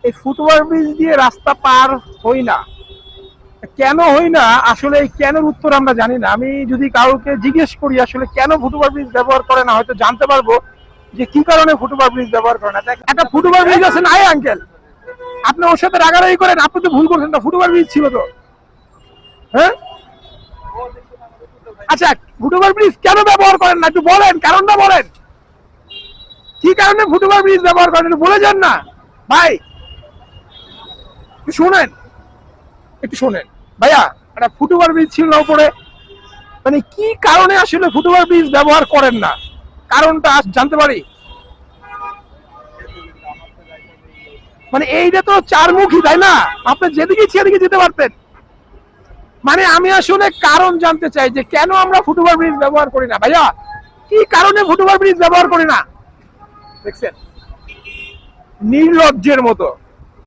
এই foot over bridge দিয়ে রাস্তা পার হই না, কেন হই না? আসলে এই কেনের উত্তর আমরা জানি না। আমি যদি কাউকে জিজ্ঞেস করি আসলে কেন ফুটওভার ব্রিজ ব্যবহার করে না, হয়তো জানতে পারবো যে কি কারণে ফুটওভার ব্রিজ ব্যবহার করে না। একটা ফুটওভার ব্রিজ আছে নাই আঙ্কেল, আপনি ওর সাথে রাগারাগি করেন, আপনি তো ভুল করছেন না, ফুটওভার ব্রিজ ছিল তো। হ্যাঁ, আচ্ছা, ফুটওভার ব্রিজ কেন ব্যবহার করেন না একটু বলেন, কারণটা বলেন, কি কারণে ফুটওভার ব্রিজ ব্যবহার করেন একটু বলে যান না ভাই। একটু শোনেন, একটু শোনেন ভাইয়া, একটা ফুটওভার ব্রিজ ছিল না উপরে, মানে কি কারণে আসলে ফুটওভার ব্রিজ ব্যবহার করেন না, কারণটা জানতে পারি? মানে এইটা তো চারমুখী তাই না, আপনি যেদিকে সেদিকে যেতে পারতেন। মানে আমি আসলে কারণ জানতে চাই যে কেন আমরা ফুটওভার ব্রিজ ব্যবহার করি না ভাইয়া, কি কারণে ফুটওভার ব্রিজ ব্যবহার করি না। দেখছেন, নির্লজ্জের মতো।